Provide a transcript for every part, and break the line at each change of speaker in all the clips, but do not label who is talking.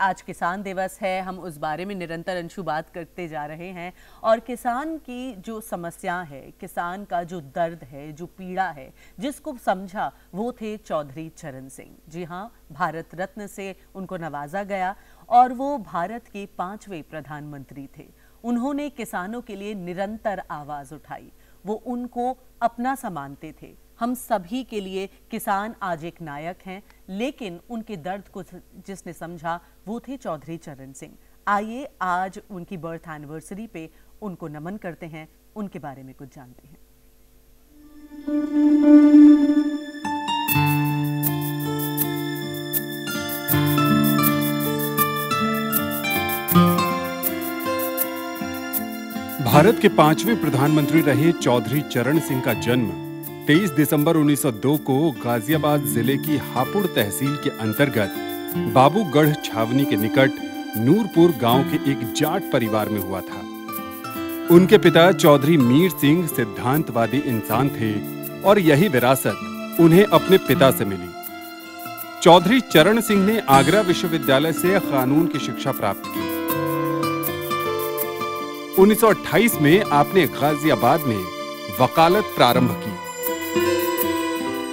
आज किसान दिवस है, हम उस बारे में निरंतर अंशु बात करते जा रहे हैं और किसान की जो समस्या है, किसान का जो दर्द है, जो पीड़ा है, जिसको समझा वो थे चौधरी चरण सिंह। जी हाँ, भारत रत्न से उनको नवाजा गया और वो भारत के 5वें प्रधानमंत्री थे। उन्होंने किसानों के लिए निरंतर आवाज उठाई, वो उनको अपना सा मानते थे। हम सभी के लिए किसान आज एक नायक हैं, लेकिन उनके दर्द को जिसने समझा वो थे चौधरी चरण सिंह। आइए आज उनकी बर्थ एनिवर्सरी पे उनको नमन करते हैं, उनके बारे में कुछ जानते हैं।
भारत के 5वें प्रधानमंत्री रहे चौधरी चरण सिंह का जन्म 23 दिसंबर 1902 को गाजियाबाद जिले की हापुड़ तहसील के अंतर्गत बाबूगढ़ छावनी के निकट नूरपुर गांव के एक जाट परिवार में हुआ था। उनके पिता चौधरी मीर सिंह सिद्धांतवादी इंसान थे और यही विरासत उन्हें अपने पिता से मिली। चौधरी चरण सिंह ने आगरा विश्वविद्यालय से कानून की शिक्षा प्राप्त की। 1928 में आपने गाजियाबाद में वकालत प्रारंभ की।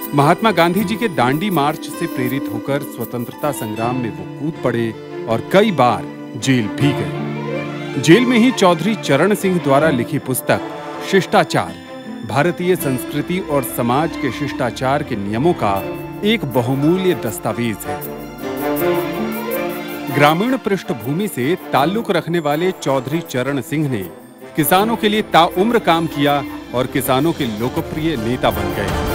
महात्मा गांधी जी के दांडी मार्च से प्रेरित होकर स्वतंत्रता संग्राम में वो कूद पड़े और कई बार जेल भी गए। जेल में ही चौधरी चरण सिंह द्वारा लिखी पुस्तक शिष्टाचार भारतीय संस्कृति और समाज के शिष्टाचार के नियमों का एक बहुमूल्य दस्तावेज है। ग्रामीण पृष्ठभूमि से ताल्लुक रखने वाले चौधरी चरण सिंह ने किसानों के लिए ताउम्र काम किया और किसानों के लोकप्रिय नेता बन गए।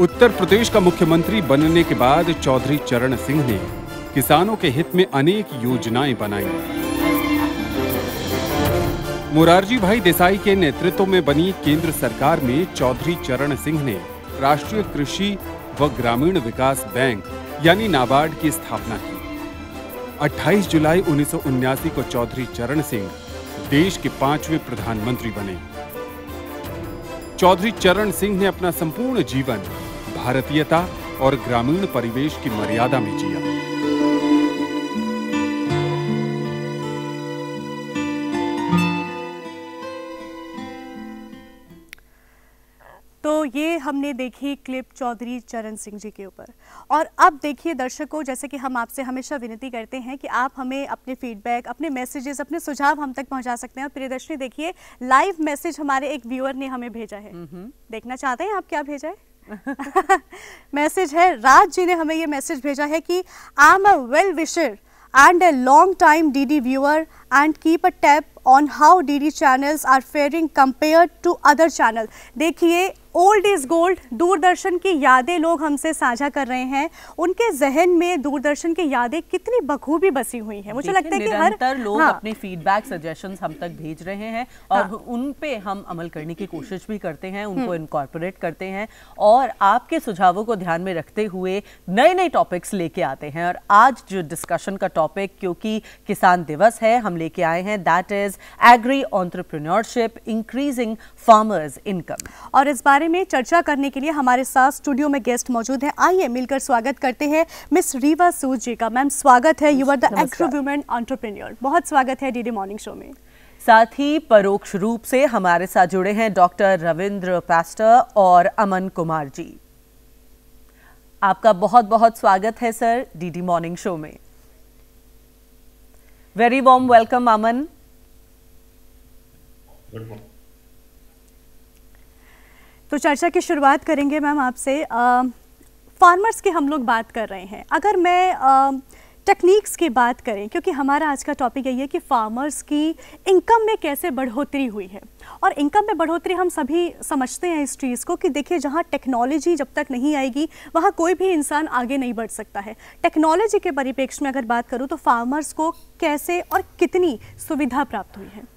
उत्तर प्रदेश का मुख्यमंत्री बनने के बाद चौधरी चरण सिंह ने किसानों के हित में अनेक योजनाएं बनाई। मोरारजी भाई देसाई के नेतृत्व में बनी केंद्र सरकार में चौधरी चरण सिंह ने राष्ट्रीय कृषि व ग्रामीण विकास बैंक यानी नाबार्ड की स्थापना की। 28 जुलाई 1979 को चौधरी चरण सिंह देश के 5वें प्रधानमंत्री बने। चौधरी चरण सिंह ने अपना संपूर्ण जीवन भारतीयता और ग्रामीण परिवेश की मर्यादा में जिया।
तो ये हमने देखी क्लिप चौधरी चरण सिंह जी के ऊपर। और अब देखिए दर्शकों, जैसे कि हम आपसे हमेशा विनती करते हैं कि आप हमें अपने फीडबैक, अपने मैसेजेस, अपने सुझाव हम तक पहुंचा सकते हैं। और प्रियदर्शनी देखिए, लाइव मैसेज हमारे एक व्यूअर ने हमें भेजा है। देखना चाहते हैं आप क्या भेजा है? मैसेज है, राज जी ने हमें ये मैसेज भेजा है कि I am a well wisher and a long time DD viewer and keep a tab on how DD channels are faring compared to other channel। देखिए, ओल्ड इज गोल्ड, दूरदर्शन की यादें लोग हमसे साझा कर रहे हैं। उनके जहन में दूरदर्शन की यादें कितनी बखूबी बसी हुई हैं। मुझे लगता है कि
निरंतर लोग अपने फीडबैक सजेशंस हम तक भेज रहे हैं और उन पे हम अमल करने की कोशिश भी करते हैं, उनको इनकॉर्पोरेट करते हैं और आपके सुझावों को ध्यान में रखते हुए नए नए टॉपिक्स लेके आते हैं। और आज जो डिस्कशन का टॉपिक, क्योंकि किसान दिवस है, हम लेके आए हैं that is agri entrepreneurship increasing farmers income. और इस बारे में चर्चा करने के लिए हमारे साथ स्टूडियो में गेस्ट मौजूद हैं। आइए मिलकर स्वागत करते हैं मिस रीवा सूद जी का। मैम स्वागत है, you are the agri women entrepreneur. बहुत स्वागत है डीडी मॉर्निंग शो में। साथ ही परोक्ष रूप से हमारे साथ जुड़े हैं डॉक्टर रविंद्र पास्टर और अमन कुमार जी। आपका बहुत बहुत स्वागत है सर डीडी मॉर्निंग शो में। वेरी वार्म वेलकम अमन।
तो चर्चा की शुरुआत करेंगे मैम आपसे। फार्मर्स की हम लोग बात कर रहे हैं। अगर मैं टेक्निक्स की बात करें, क्योंकि हमारा आज का टॉपिक यही है कि फार्मर्स की इनकम में कैसे बढ़ोतरी हुई है। और इनकम में बढ़ोतरी हम सभी समझते हैं इस चीज़ को कि देखिए, जहाँ टेक्नोलॉजी जब तक नहीं आएगी वहाँ कोई भी इंसान आगे नहीं बढ़ सकता है। टेक्नोलॉजी के परिप्रेक्ष्य में अगर बात करूँ तो फार्मर्स को कैसे और कितनी सुविधा प्राप्त हुई है?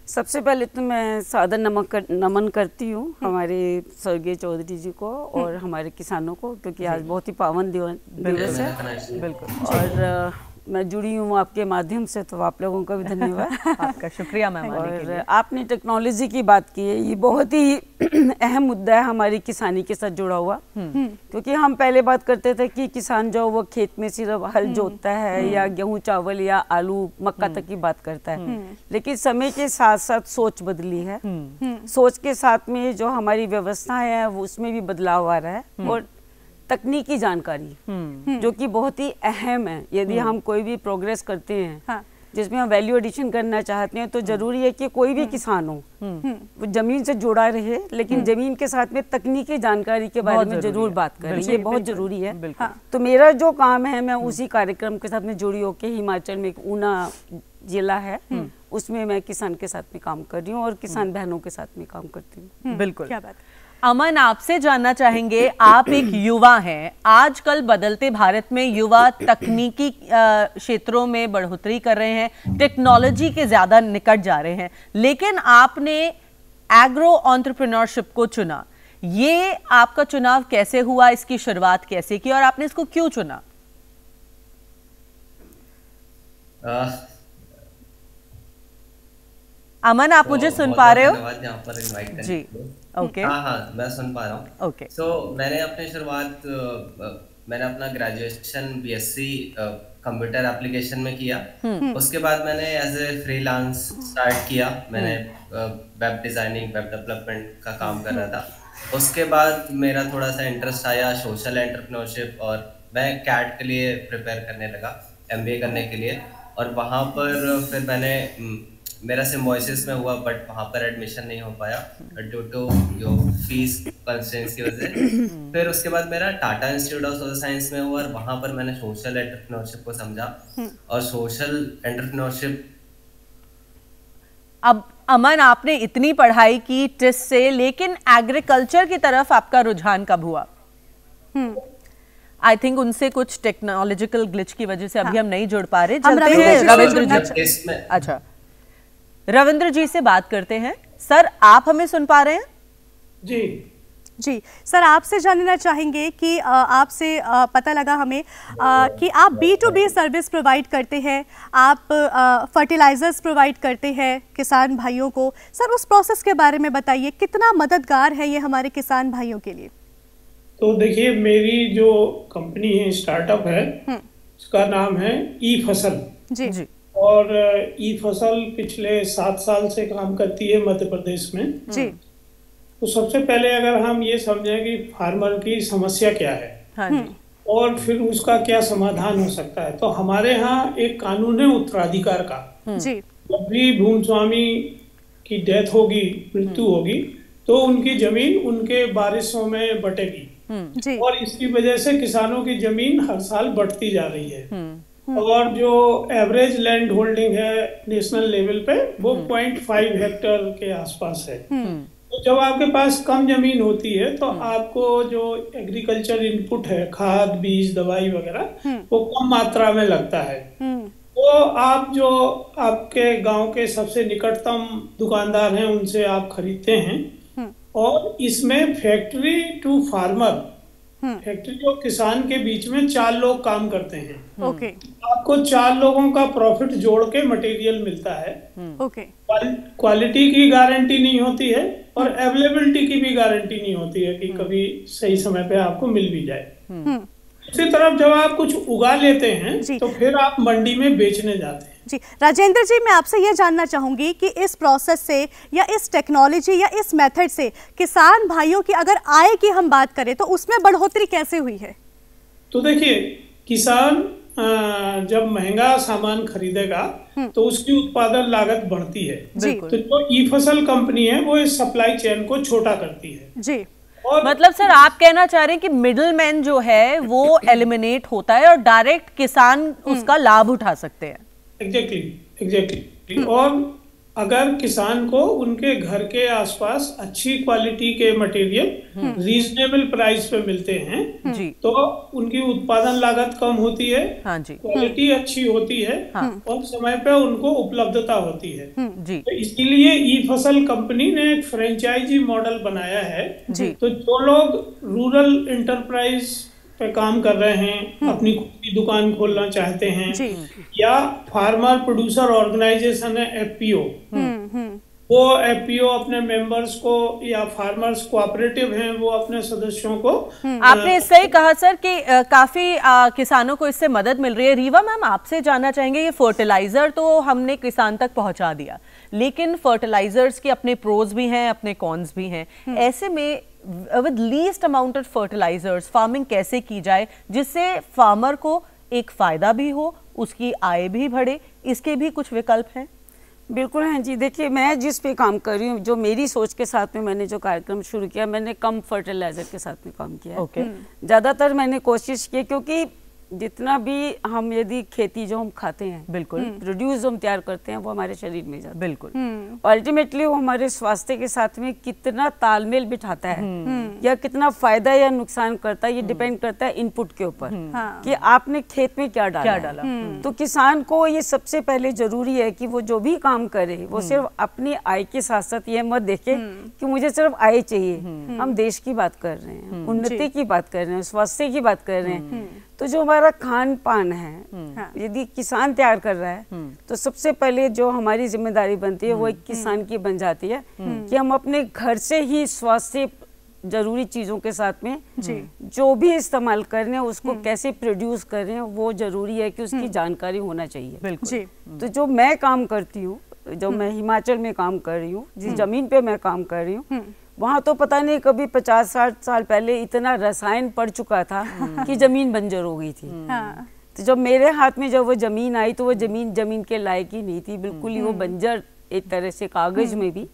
सबसे पहले तो मैं सादर नमन करती हूँ हमारे स्वर्गीय चौधरी जी को और हमारे किसानों को, क्योंकि आज बहुत ही पावन दिवस है।
बिल्कुल।
और मैं जुड़ी हूँ आपके माध्यम से, तो आप लोगों का भी धन्यवाद।
आपका शुक्रिया मैम आने के
और
लिए।
आपने टेक्नोलॉजी की बात की है, ये बहुत ही अहम मुद्दा है हमारी किसानी के साथ जुड़ा हुआ, क्योंकि हम पहले बात करते थे कि किसान जो वो खेत में सिर्फ हल जोतता है या गेहूं चावल या आलू मक्का तक की बात करता है, लेकिन समय के साथ साथ सोच बदली है। सोच के साथ में जो हमारी व्यवस्था है वो उसमें भी बदलाव आ रहा है, और तकनीकी जानकारी जो कि बहुत ही अहम है। यदि हम कोई भी प्रोग्रेस करते हैं, हाँ, जिसमें हम वैल्यू एडिशन करना चाहते हैं, तो जरूरी है कि कोई भी किसान हो वो जमीन से जुड़ा रहे, लेकिन जमीन के साथ में तकनीकी जानकारी के बारे में जरूर बात करें, ये बहुत जरूरी है। हाँ, तो मेरा जो काम है, मैं उसी कार्यक्रम के साथ में जुड़ी होकर हिमाचल में एक ऊना जिला है, उसमें मैं किसान के साथ में काम कर रही हूँ और किसान बहनों के साथ में काम करती हूँ।
बिल्कुल,
क्या बात।
अमन, आपसे जानना चाहेंगे, आप एक युवा हैं, आजकल बदलते भारत में युवा तकनीकी क्षेत्रों में बढ़ोतरी कर रहे हैं, टेक्नोलॉजी के ज्यादा निकट जा रहे हैं, लेकिन आपने एग्रो एंटरप्रेन्योरशिप को चुना। ये आपका चुनाव कैसे हुआ, इसकी शुरुआत कैसे की और आपने इसको क्यों चुना? अमन, आप मुझे सुन पा रहे हो?
धन्यवाद यहाँ पर इनवाइट करने
जी, ओके।
हाँ, मैं सुन पा रहा हूँ।
ओके।
मैंने अपनी शुरुआत मैंने अपना ग्रेजुएशन बीएससी कंप्यूटर एप्लीकेशन में किया। उसके बाद मैंने एज ए फ्रीलांस स्टार्ट किया। मैंने वेब डिजाइनिंग, वेब डेवलपमेंट का काम कर रहा था। उसके बाद मेरा थोड़ा सा इंटरेस्ट आया सोशल एंटरप्रेन्योरशिप, और मैं कैट के लिए प्रिपेयर करने लगा, एमबीए करने के लिए। और वहाँ पर फिर मैंने मेरा सिम्बोसिस में हुआ, बट वहाँ पर एडमिशन नहीं हो पाया ड्यू टू जो फीस कंस्ट्रेंट्स की वजह से। फिर उसके बाद मेरा Tata institute of social science में हुआ, और वहाँ पर मैंने सोशल एंटरप्रेन्योरशिप को समझा। और सोशल एंटरप्रेन्योरशिप,
अब अमन, आपने इतनी पढ़ाई की टिस से, लेकिन एग्रीकल्चर की तरफ आपका रुझान कब हुआ? आई थिंक उनसे कुछ टेक्नोलॉजिकल ग्लिच की वजह से अभी हम नहीं जुड़ पा रहे। चलते हैं रविंद्र जी। अच्छा, रविंद्र जी से बात करते हैं। सर, आप हमें सुन पा रहे हैं?
जी
जी सर, आपसे जानना चाहेंगे कि आपसे पता लगा हमें कि आप B2B सर्विस प्रोवाइड करते हैं, आप फर्टिलाइजर्स प्रोवाइड करते हैं किसान भाइयों को। सर, उस प्रोसेस के बारे में बताइए, कितना मददगार है ये हमारे किसान भाइयों के लिए?
तो देखिए, मेरी जो कंपनी है, स्टार्टअप है, उसका नाम है ई फसल।
जी जी।
और ई फसल पिछले 7 साल से काम करती है मध्य प्रदेश में।
जी।
तो सबसे पहले अगर हम ये समझें कि फार्मर की समस्या क्या है,
हाँ जी, और
फिर उसका क्या समाधान हो सकता है, तो हमारे यहाँ एक कानून है उत्तराधिकार का।
जी।
जब भी भूमि स्वामी की डेथ होगी, मृत्यु होगी, तो उनकी जमीन उनके वारिसों में बटेगी।
जी।
और इसकी वजह से किसानों की जमीन हर साल बढ़ती जा रही है। और जो एवरेज लैंड होल्डिंग है नेशनल लेवल पे, वो 0.5 हेक्टेयर के आसपास है। तो जब आपके पास कम जमीन होती है, तो आपको जो एग्रीकल्चर इनपुट है, खाद, बीज, दवाई वगैरह, वो कम मात्रा में लगता है। तो आप जो आपके गांव के सबसे निकटतम दुकानदार हैं, उनसे आप खरीदते हैं। और इसमें फैक्ट्री टू फार्मर, फैक्ट्री और किसान के बीच में 4 लोग काम करते हैं।
ओके।
आपको 4 लोगों का प्रॉफिट जोड़ के मटेरियल मिलता है।
ओके।
क्वालिटी की गारंटी नहीं होती है, और अवेलेबिलिटी की भी गारंटी नहीं होती है कि कभी सही समय पे आपको मिल भी जाए। दूसरी तरफ जब आप कुछ उगा लेते हैं, तो फिर आप मंडी में बेचने जाते हैं।
जी, राजेंद्र जी, मैं आपसे ये जानना चाहूंगी कि इस प्रोसेस से या इस टेक्नोलॉजी या इस मेथड से किसान भाइयों की अगर आय की हम बात करें, तो उसमें बढ़ोतरी कैसे हुई है?
तो देखिए, किसान जब महंगा सामान खरीदेगा, तो उसकी उत्पादन लागत बढ़ती है। तो जो ई फसल कंपनी है, वो इस सप्लाई चेन को छोटा करती है।
जी।
और मतलब सर, आप कहना चाह रहे हैं कि मिडिल मैन जो है वो एलिमिनेट होता है और डायरेक्ट किसान उसका लाभ उठा सकते हैं।
एग्जैक्टली। और अगर किसान को उनके घर के आसपास अच्छी क्वालिटी के मटेरियल रीजनेबल प्राइस पे मिलते हैं, तो उनकी उत्पादन लागत कम होती है।
हाँ जी।
क्वालिटी अच्छी होती है। हाँ। और समय पे उनको उपलब्धता होती है।
जी।
तो इसीलिए ई फसल कंपनी ने एक फ्रेंचाइजी मॉडल बनाया है। जी। तो जो लोग रूरल इंटरप्राइज पे काम कर रहे हैं, अपनी खुद की दुकान खोलना चाहते हैं,
जी।
या फार्मर प्रोड्यूसर ऑर्गेनाइजेशन है एफपीओ, वो एफपीओ अपने मेंबर्स को, या फार्मर्स कोऑपरेटिव हैं वो अपने सदस्यों को
आपने सही कहा सर कि काफी किसानों को इससे मदद मिल रही है। रीवा मैम, आपसे जानना चाहेंगे, ये फर्टिलाइजर तो हमने किसान तक पहुंचा दिया, लेकिन फर्टिलाइजर्स के अपने प्रोज भी हैं, अपने कॉन्स भी हैं। ऐसे में with least amount of fertilisers farming कैसे की जाए जिससे फार्मर को एक फायदा भी हो, उसकी आय भी बढ़े? इसके भी कुछ विकल्प हैं?
बिल्कुल हैं जी। देखिए, मैं जिस पे काम कर रही हूँ, जो मेरी सोच के साथ में मैंने जो कार्यक्रम शुरू किया, मैंने कम फर्टिलाइजर के साथ में काम किया।
ओके।
ज़्यादातर मैंने कोशिश की, क्योंकि जितना भी हम यदि खेती जो हम खाते हैं,
बिल्कुल,
प्रोड्यूस जो हम तैयार करते हैं, वो हमारे शरीर में जाता है।
बिल्कुल।
अल्टीमेटली वो हमारे स्वास्थ्य के साथ में कितना तालमेल बिठाता है या कितना फायदा या नुकसान करता है, ये डिपेंड करता है इनपुट के ऊपर, कि आपने खेत में क्या डाला है। तो किसान को ये सबसे पहले जरूरी है कि वो जो भी काम करे, वो सिर्फ अपनी आय के साथ साथ ये मत देखे कि मुझे सिर्फ आय चाहिए। हम देश की बात कर रहे हैं, उन्नति की बात कर रहे हैं, स्वास्थ्य की बात कर रहे हैं। तो जो हमारा खान पान है, यदि किसान तैयार कर रहा है, तो सबसे पहले जो हमारी जिम्मेदारी बनती है वो एक किसान की बन जाती है कि हम अपने घर से ही स्वास्थ्य जरूरी चीजों के साथ में जो भी इस्तेमाल कर रहे हैं उसको कैसे प्रोड्यूस कर रहे हैं, वो जरूरी है कि उसकी जानकारी होना चाहिए।
बिल्कुल।
तो जो मैं काम करती हूँ, जो मैं हिमाचल में काम कर रही हूँ, जिस जमीन पे मैं काम कर रही हूँ, वहाँ तो पता नहीं कभी 50-60 साल पहले इतना रसायन पड़ चुका था कि जमीन बंजर हो गई थी। तो जब मेरे हाथ में जब वो जमीन आई, तो वो जमीन के लायक ही नहीं थी, बिल्कुल ही वो बंजर, एक तरह से कागज में भी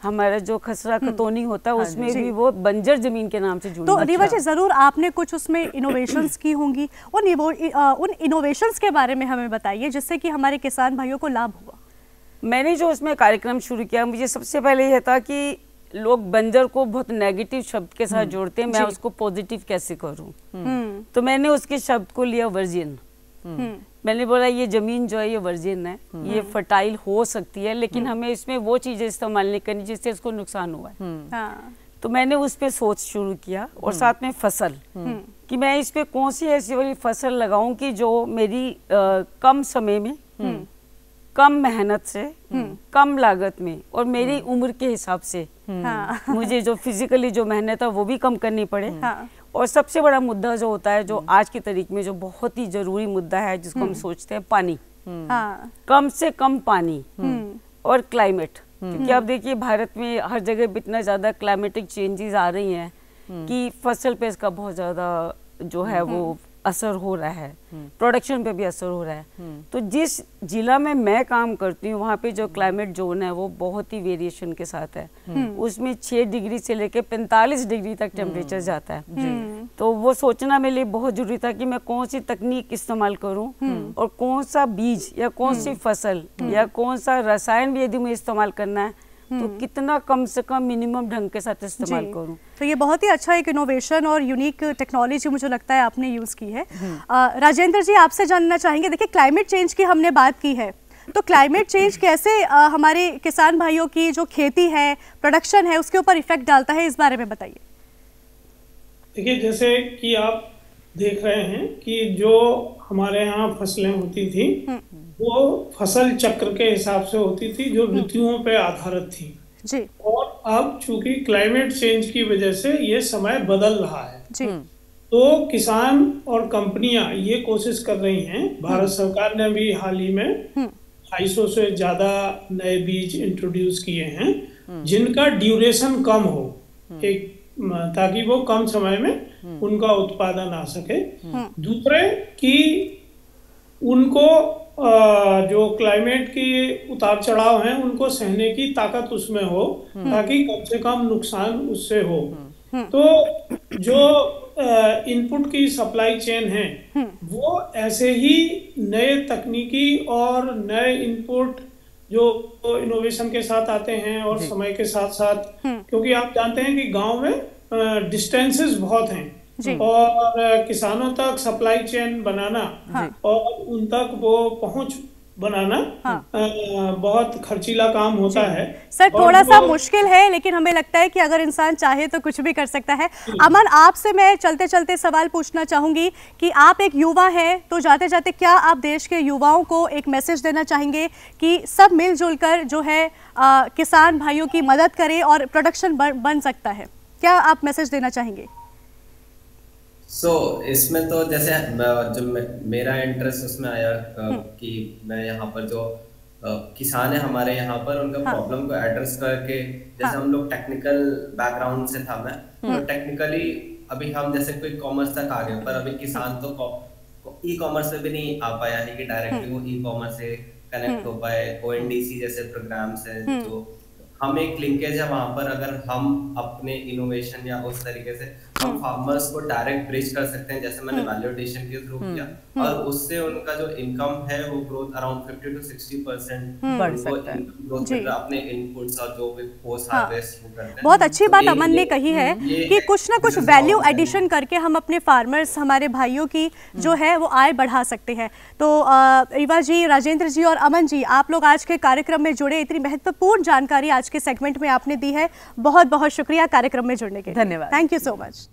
हमारा जो खसरा खतौनी होता है उसमें भी वो बंजर जमीन के नाम से जुड़ी।
तो रीवा जी, जरूर आपने कुछ उसमें इनोवेशंस की होंगी, उन इनोवेशंस के बारे में हमें बताइए जिससे कि हमारे किसान भाइयों को लाभ हुआ।
मैंने जो उसमें कार्यक्रम शुरू किया, मुझे सबसे पहले यह था कि लोग बंजर को बहुत नेगेटिव शब्द के साथ जोड़ते हैं, मैं उसको पॉजिटिव कैसे करूं। तो मैंने उसके शब्द को लिया वर्जिन। मैंने बोला ये जमीन जो है ये वर्जिन है, ये फर्टाइल हो सकती है, लेकिन हमें इसमें वो चीजें इस्तेमाल नहीं करनी जिससे इसको नुकसान हुआ है। तो मैंने उस पर सोच शुरू किया, और साथ में फसल, कि मैं इस पे कौन सी ऐसी वाली फसल लगाऊं कि जो मेरी कम समय में, कम मेहनत से, कम लागत में, और मेरी उम्र के हिसाब से मुझे जो फिजिकली जो मेहनत है वो भी कम करनी पड़े। और सबसे बड़ा मुद्दा जो होता है, जो आज की तारीख में जो बहुत ही जरूरी मुद्दा है, जिसको हम सोचते हैं, पानी। कम से कम पानी और क्लाइमेट, क्योंकि आप देखिए भारत में हर जगह इतना ज्यादा क्लाइमेटिक चेंजेस आ रही हैं कि फसल पे इसका बहुत ज्यादा जो है वो असर हो रहा है, प्रोडक्शन पे भी असर हो रहा है। तो जिस जिला में मैं काम करती हूँ, वहाँ पे जो क्लाइमेट जोन है वो बहुत ही वेरिएशन के साथ है। उसमें 6 डिग्री से लेकर 45 डिग्री तक टेम्परेचर जाता है। तो वो सोचना मेरे लिए बहुत जरूरी था कि मैं कौन सी तकनीक इस्तेमाल करूँ, और कौन सा बीज या कौन सी फसल या कौन सा रसायन भी यदि मुझे इस्तेमाल करना है, तो कितना कम से कम मिनिमम ढंग के साथ इस्तेमाल करूं।
तो ये बहुत ही अच्छा एक इनोवेशन और यूनिक टेक्नोलॉजी मुझे लगता है आपने यूज की है। राजेंद्र जी, आपसे जानना चाहेंगे, देखिए क्लाइमेट चेंज की हमने बात की है, तो क्लाइमेट चेंज कैसे हमारे किसान भाइयों की जो खेती है, प्रोडक्शन है, उसके ऊपर इफेक्ट डालता है, इस बारे में बताइए।
देखिए, जैसे कि आप देख रहे हैं कि जो हमारे यहाँ फसलें होती थी वो फसल चक्र के हिसाब से होती थी, जो ऋतुओं पे आधारित थी
जी।
और अब चूंकि क्लाइमेट चेंज की वजह से ये समय बदल रहा है
जी।
तो किसान और कंपनियां ये कोशिश कर रही हैं, भारत सरकार ने भी हाल ही में 250 से ज्यादा नए बीज इंट्रोड्यूस किए हैं जिनका ड्यूरेशन कम हो, एक ताकि वो कम समय में उनका उत्पादन आ सके। दूसरे कि उनको जो क्लाइमेट की उतार चढ़ाव हैं उनको सहने की ताकत उसमें हो, ताकि कम से कम नुकसान उससे हो। तो जो इनपुट की सप्लाई चेन है वो ऐसे ही नए तकनीकी और नए इनपुट जो इनोवेशन के साथ आते हैं और समय के साथ साथ, क्योंकि आप जानते हैं कि गांव में डिस्टेंसेस बहुत हैं और किसानों तक सप्लाई चेन बनाना और उन तक वो पहुंच बनाना बहुत खर्चीला काम होता है
सर। थोड़ा सा मुश्किल है, लेकिन हमें लगता है कि अगर इंसान चाहे तो कुछ भी कर सकता है। अमन, आपसे मैं चलते चलते सवाल पूछना चाहूंगी कि आप एक युवा हैं, तो जाते जाते क्या आप देश के युवाओं को एक मैसेज देना चाहेंगे कि सब मिलजुल कर जो है किसान भाइयों की मदद करें और प्रोडक्शन बन सकता है? क्या आप मैसेज देना चाहेंगे?
इसमें तो जैसे जब मेरा इंटरेस्ट उसमें आया कि मैं यहाँ पर जो किसान है हमारे यहाँ पर, उनका प्रॉब्लम को एड्रेस करके, जैसे हम लोग टेक्निकल बैकग्राउंड से था मैं, तो टेक्निकली अभी हम जैसे कोई कॉमर्स तक आ गए, पर अभी किसान तो ई कॉमर्स में भी नहीं आ पाया है कि डायरेक्टली वो ई कॉमर्स से कनेक्ट हो पाए। ONDC जैसे प्रोग्राम्स है जो हम एक लिंकेज है वहां पर, अगर हम अपने इनोवेशन या उस तरीके से हम फार्मर्स को डायरेक्ट ब्रिज कर सकते हैं, जैसे मैंने वैल्यू एडिशन के थ्रू किया, और उससे उनका जो इनकम है वो ग्रोथ अराउंड 50 to 60%
बढ़ सकता है
ग्रोथ मिल रहा है अपने इनपुट्स और जो भी पोस्ट हार्वेस्ट वो करते हैं।
बहुत अच्छी बात अमन ने कही है कि कुछ ना कुछ वैल्यू एडिशन करके हम अपने फार्मर्स, हमारे भाइयों की जो है वो आय बढ़ा सकते हैं। तो रीवा जी, राजेंद्र जी और अमन जी, आप लोग आज के कार्यक्रम में जुड़े, इतनी महत्वपूर्ण जानकारी आज के सेगमेंट में आपने दी है। बहुत बहुत शुक्रिया कार्यक्रम में जुड़ने के लिए।
धन्यवाद।
Thank you so much.